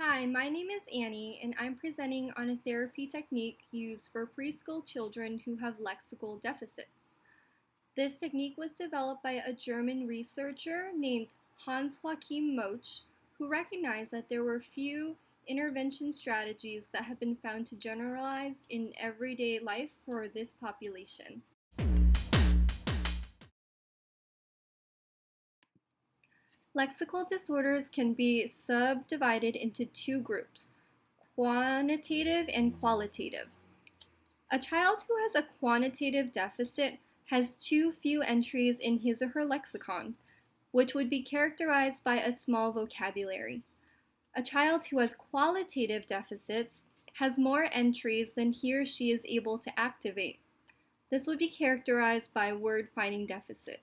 Hi, my name is Annie, and I'm presenting on a therapy technique used for preschool children who have lexical deficits. This technique was developed by a German researcher named Hans-Joachim Motsch, who recognized that there were few intervention strategies that have been found to generalize in everyday life for this population. Lexical disorders can be subdivided into two groups, quantitative and qualitative. A child who has a quantitative deficit has too few entries in his or her lexicon, which would be characterized by a small vocabulary. A child who has qualitative deficits has more entries than he or she is able to activate. This would be characterized by word-finding deficits.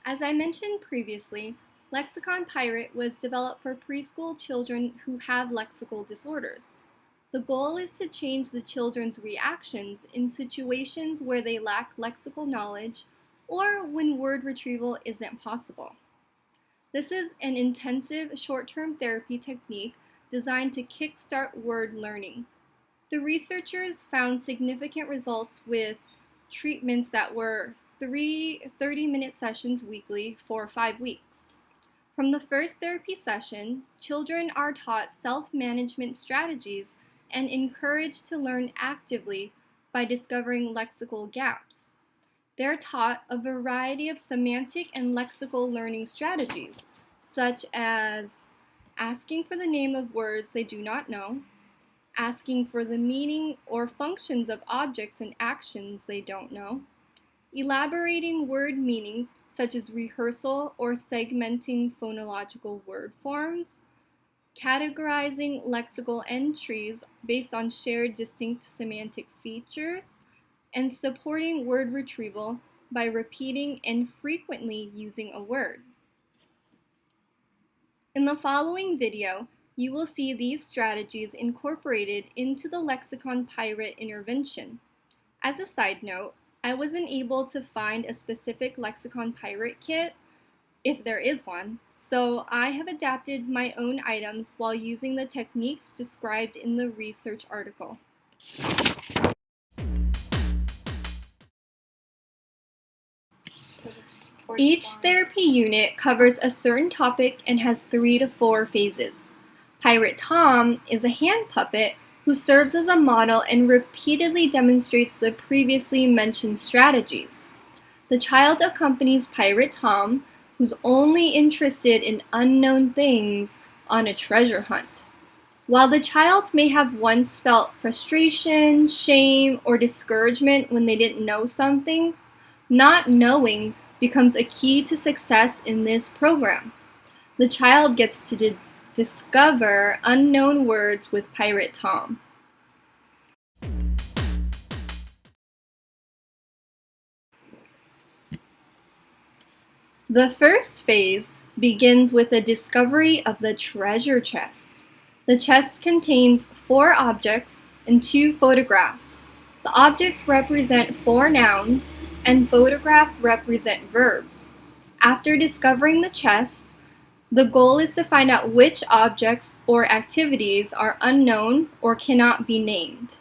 As I mentioned previously, Lexicon Pirate was developed for preschool children who have lexical disorders. The goal is to change the children's reactions in situations where they lack lexical knowledge or when word retrieval isn't possible. This is an intensive short-term therapy technique designed to kickstart word learning. The researchers found significant results with treatments that were 30-minute sessions weekly for 5 weeks. From the first therapy session, children are taught self-management strategies and encouraged to learn actively by discovering lexical gaps. They're taught a variety of semantic and lexical learning strategies, such as asking for the name of words they do not know, asking for the meaning or functions of objects and actions they don't know, elaborating word meanings such as rehearsal or segmenting phonological word forms, categorizing lexical entries based on shared distinct semantic features, and supporting word retrieval by repeating and frequently using a word. In the following video, you will see these strategies incorporated into the Lexicon Pirate intervention. As a side note, I wasn't able to find a specific Lexicon Pirate kit, if there is one, so I have adapted my own items while using the techniques described in the research article. Each therapy unit covers a certain topic and has 3 to 4 phases. Pirate Tom is a hand puppet who serves as a model and repeatedly demonstrates the previously mentioned strategies. The child accompanies Pirate Tom, who's only interested in unknown things, on a treasure hunt. While the child may have once felt frustration, shame, or discouragement when they didn't know something, not knowing becomes a key to success in this program. The child gets to discover unknown words with Pirate Tom. The first phase begins with the discovery of the treasure chest. The chest contains 4 objects and 2 photographs. The objects represent 4 nouns and photographs represent verbs. After discovering the chest, the goal is to find out which objects or activities are unknown or cannot be named.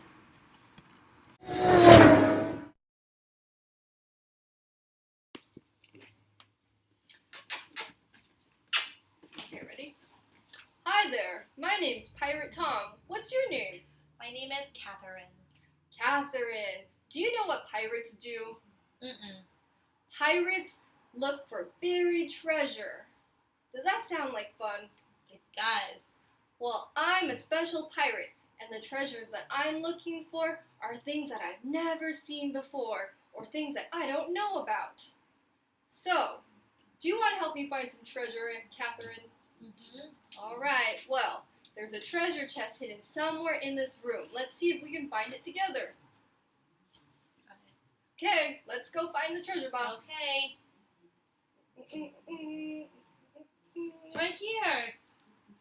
Okay, ready? Hi there, my name's Pirate Tom. What's your name? My name is Catherine. Catherine, do you know what pirates do? Pirates look for buried treasure. Does that sound like fun? It does. Well, I'm a special pirate, and the treasures that I'm looking for are things that I've never seen before, or things that I don't know about. So, do you want to help me find some treasure, Catherine? All right, well, there's a treasure chest hidden somewhere in this room. Let's see if we can find it together. Okay, let's go find the treasure box. Okay. It's right here.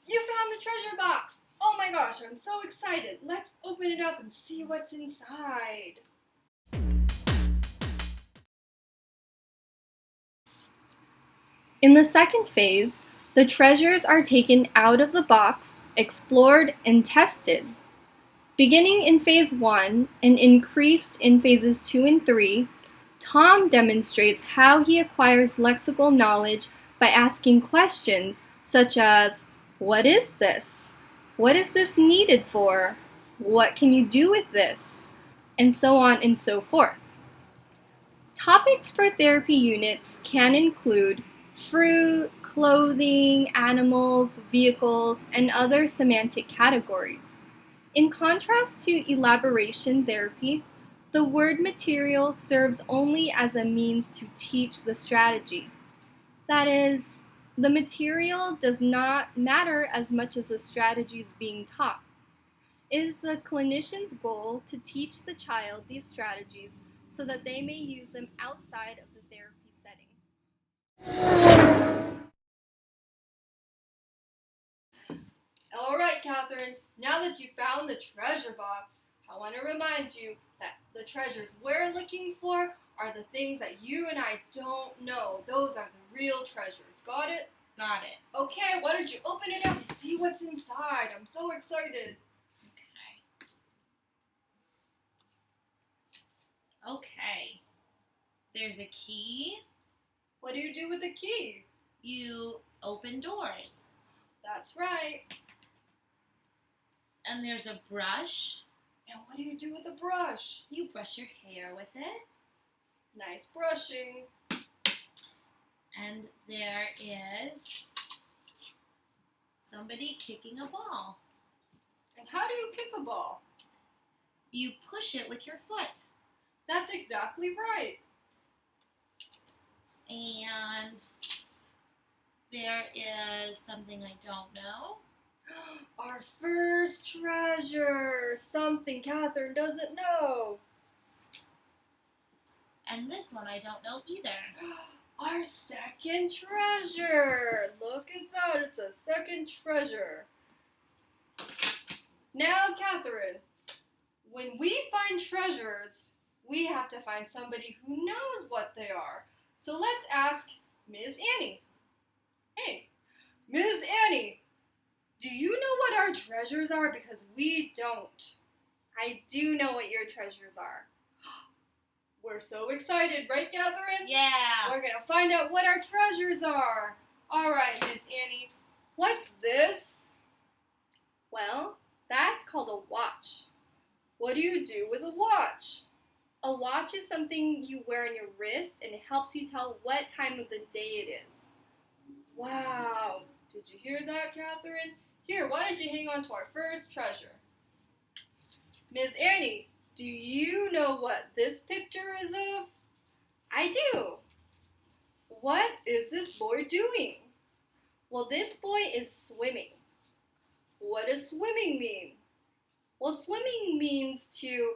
You found the treasure box! Oh my gosh, I'm so excited. Let's open it up and see what's inside. In the second phase, the treasures are taken out of the box, explored, and tested. Beginning in phase 1 and increased in phases 2 and 3, Tom demonstrates how he acquires lexical knowledge by asking questions such as, "What is this? What is this needed for? What can you do with this?" and so on and so forth. Topics for therapy units can include fruit, clothing, animals, vehicles, and other semantic categories. In contrast to elaboration therapy, the word material serves only as a means to teach the strategy. That is, the material does not matter as much as the strategies being taught. It is the clinician's goal to teach the child these strategies so that they may use them outside of the therapy setting. All right, Catherine, now that you found the treasure box, I want to remind you that the treasures we're looking for are the things that you and I don't know. Those are the real treasures. Got it? Got it. Okay, why don't you open it up and see what's inside? I'm so excited. Okay. There's a key. What do you do with the key? You open doors. That's right. And there's a brush. And what do you do with the brush? You brush your hair with it. Nice brushing. And there is somebody kicking a ball. And how do you kick a ball? You push it with your foot. That's exactly right. And there is something I don't know. Our first treasure. Something Catherine doesn't know. And this one I don't know either. Our second treasure. Look at that. It's a second treasure. Now, Catherine, when we find treasures, we have to find somebody who knows what they are. So let's ask Ms. Annie. Hey, Ms. Annie, do you know what our treasures are? Because we don't. I do know what your treasures are. We're so excited, right, Catherine? Yeah. We're going to find out what our treasures are. All right, Ms. Annie, what's this? Well, that's called a watch. What do you do with a watch? A watch is something you wear on your wrist, and it helps you tell what time of the day it is. Wow. Did you hear that, Catherine? Here, why don't you hang on to our first treasure? Ms. Annie, do you know what this picture is of? I do. What is this boy doing? Well, this boy is swimming. What does swimming mean? Well, swimming means to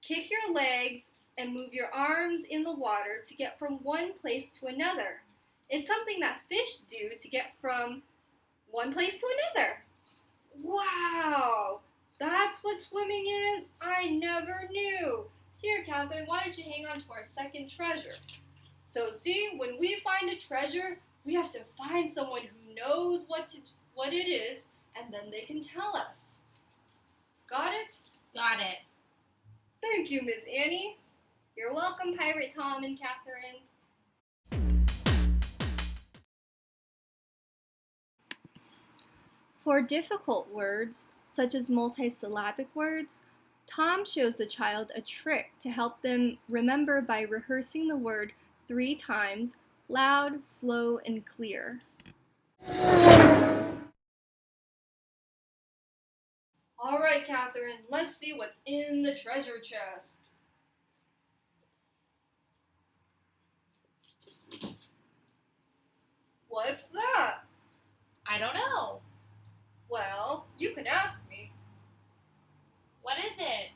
kick your legs and move your arms in the water to get from one place to another. It's something that fish do to get from one place to another. Wow, that's what swimming is? I never knew. Here, Catherine, why don't you hang on to our second treasure? So see, when we find a treasure, we have to find someone who knows what it is, and then they can tell us. Got it? Got it. Thank you, Miss Annie. You're welcome, Pirate Tom and Catherine. For difficult words, such as multisyllabic words, Tom shows the child a trick to help them remember by rehearsing the word 3 times, loud, slow, and clear. All right, Catherine, let's see what's in the treasure chest. What's that? I don't know. Well, you can ask me. What is it?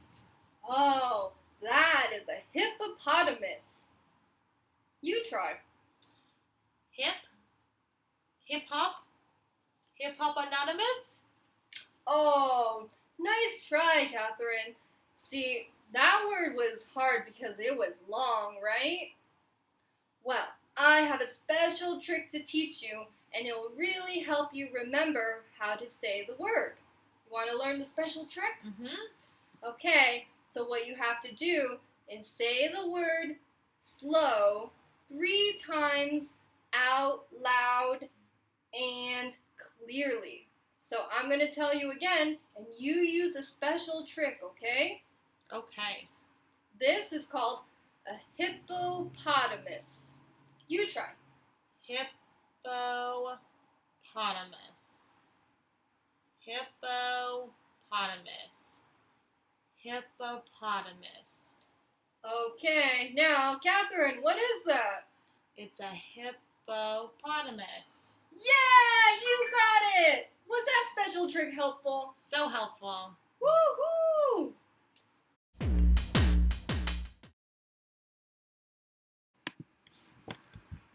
Oh, that is a hippopotamus. You try. Hip? Hip-hop? Hip-hop anonymous? Oh, nice try, Catherine. See, that word was hard because it was long, right? Well, I have a special trick to teach you, and it will really help you remember how to say the word. You want to learn the special trick? Mm-hmm. Okay, so what you have to do is say the word slow 3 times out loud and clearly. So I'm going to tell you again, and you use a special trick, okay? Okay. This is called a hippopotamus. You try. Hippopotamus. Hippopotamus. Hippopotamus. Okay, now, Catherine, what is that? It's a hippopotamus. Yeah, you got it! Was that special trick helpful? So helpful. Woohoo!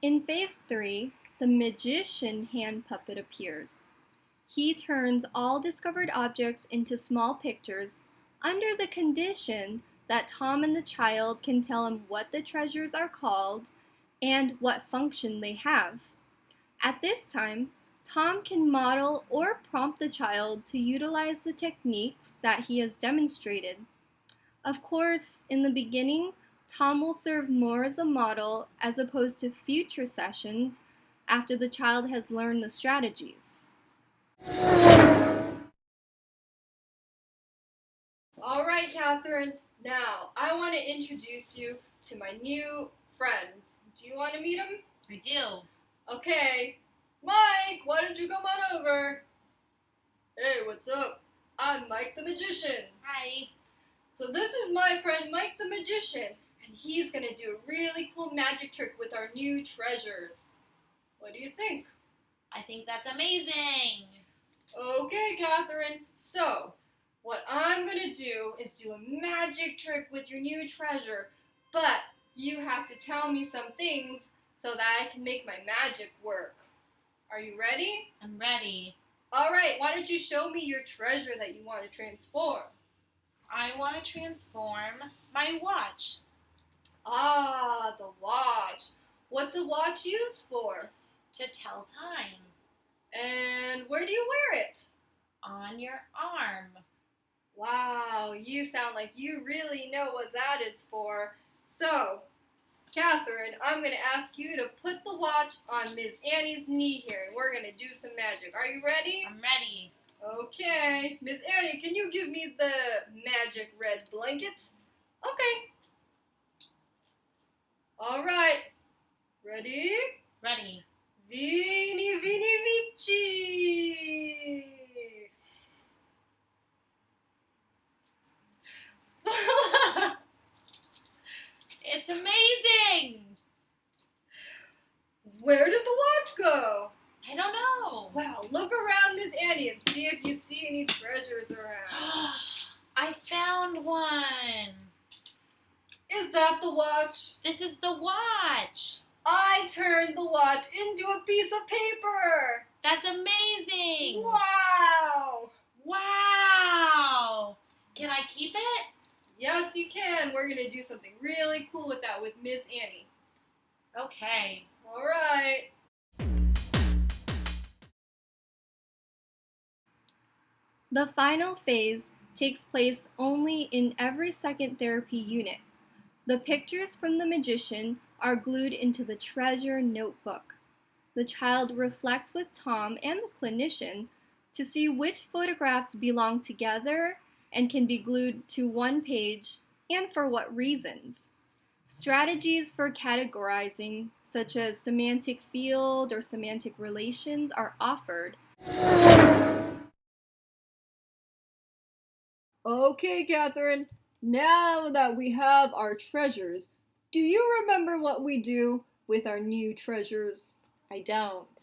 In phase 3, the magician hand puppet appears. He turns all discovered objects into small pictures under the condition that Tom and the child can tell him what the treasures are called and what function they have. At this time, Tom can model or prompt the child to utilize the techniques that he has demonstrated. Of course, in the beginning, Tom will serve more as a model as opposed to future sessions after the child has learned the strategies. All right, Catherine. Now, I want to introduce you to my new friend. Do you want to meet him? I do. Okay. Mike, why don't you come on over? Hey, what's up? I'm Mike the Magician. Hi. So this is my friend Mike the Magician, and he's going to do a really cool magic trick with our new treasures. What do you think? I think that's amazing. Okay, Catherine. So, what I'm going to do is do a magic trick with your new treasure, but you have to tell me some things so that I can make my magic work. Are you ready? I'm ready. All right, why don't you show me your treasure that you want to transform? I want to transform my watch. Ah, the watch. What's a watch used for? To tell time. And where do you wear it? On your arm. Wow, you sound like you really know what that is for. So, Catherine, I'm going to ask you to put the watch on Ms. Annie's knee here, and we're going to do some magic. Are you ready? I'm ready. Okay. Ms. Annie, can you give me the magic red blanket? Okay. All right. Ready? Ready. Vini, vini, vici. It's amazing. Where did the watch go? I don't know. Wow, look around, Miss Annie, and see if you see any treasures around. I found one. Is that the watch? This is the watch. I turned the watch into a piece of paper. That's amazing. Wow. Wow. Can I keep it? Yes, you can. We're going to do something really cool with that with Miss Annie. Okay. All right. The final phase takes place only in every second therapy unit. The pictures from the magician are glued into the treasure notebook. The child reflects with Tom and the clinician to see which photographs belong together and can be glued to one page and for what reasons. Strategies for categorizing, such as semantic field or semantic relations, are offered. Okay, Catherine, now that we have our treasures, do you remember what we do with our new treasures? I don't.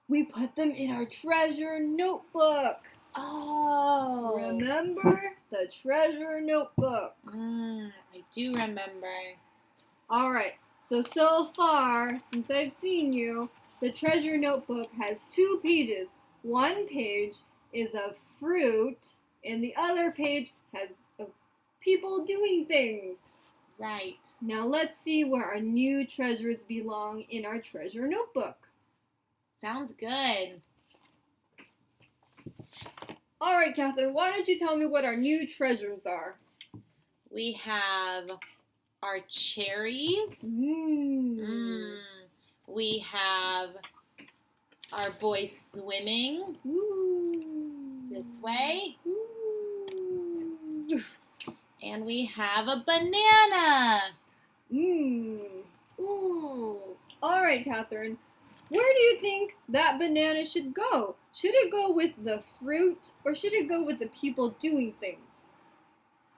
We put them in our treasure notebook. Oh. Remember the treasure notebook? I do remember. All right, so far, since I've seen you, the treasure notebook has 2 pages. One page is of fruit, and the other page has of people doing things. Right. Now let's see where our new treasures belong in our treasure notebook. Sounds good. All right, Catherine, why don't you tell me what our new treasures are? We have our cherries. We have our boys swimming. This way. And we have a banana. All right, Catherine. Where do you think that banana should go? Should it go with the fruit or should it go with the people doing things?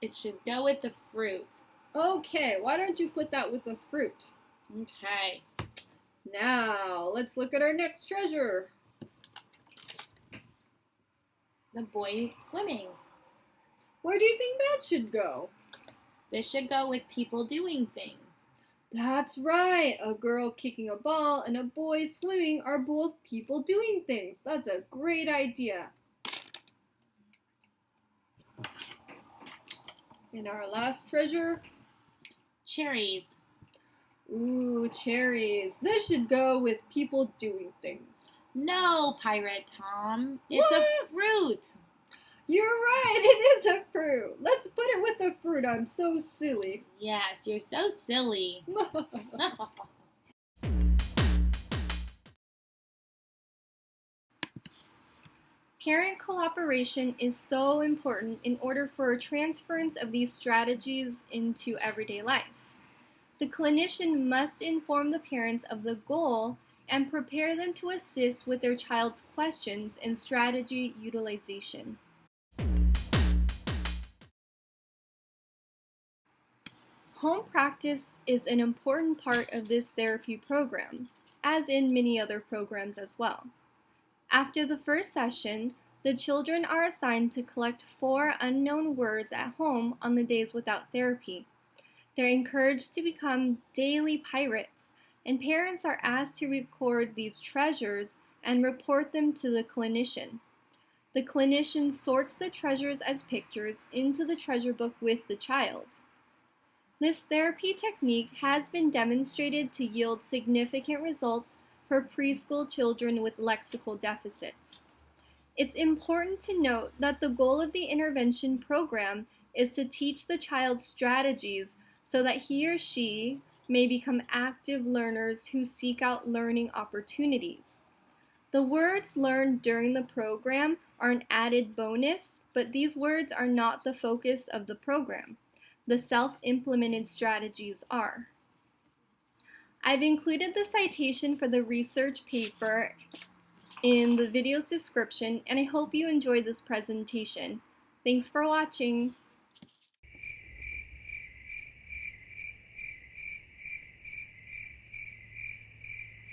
It should go with the fruit. Okay, why don't you put that with the fruit? Okay. Now, let's look at our next treasure. The boy swimming. Where do you think that should go? This should go with people doing things. That's right. A girl kicking a ball and a boy swimming are both people doing things. That's a great idea. And our last treasure? Cherries. Ooh, cherries. This should go with people doing things. No, Pirate Tom. It's a fruit. You're right. It is a fruit. Let's put it with the fruit. I'm so silly. Yes, you're so silly. Parent cooperation is so important in order for a transference of these strategies into everyday life. The clinician must inform the parents of the goal and prepare them to assist with their child's questions and strategy utilization. Home practice is an important part of this therapy program, as in many other programs as well. After the first session, the children are assigned to collect 4 unknown words at home on the days without therapy. They're encouraged to become daily pirates, and parents are asked to record these treasures and report them to the clinician. The clinician sorts the treasures as pictures into the treasure book with the child. This therapy technique has been demonstrated to yield significant results for preschool children with lexical deficits. It's important to note that the goal of the intervention program is to teach the child strategies so that he or she may become active learners who seek out learning opportunities. The words learned during the program are an added bonus, but these words are not the focus of the program. The self-implemented strategies are. I've included the citation for the research paper in the video's description, and I hope you enjoyed this presentation. Thanks for watching.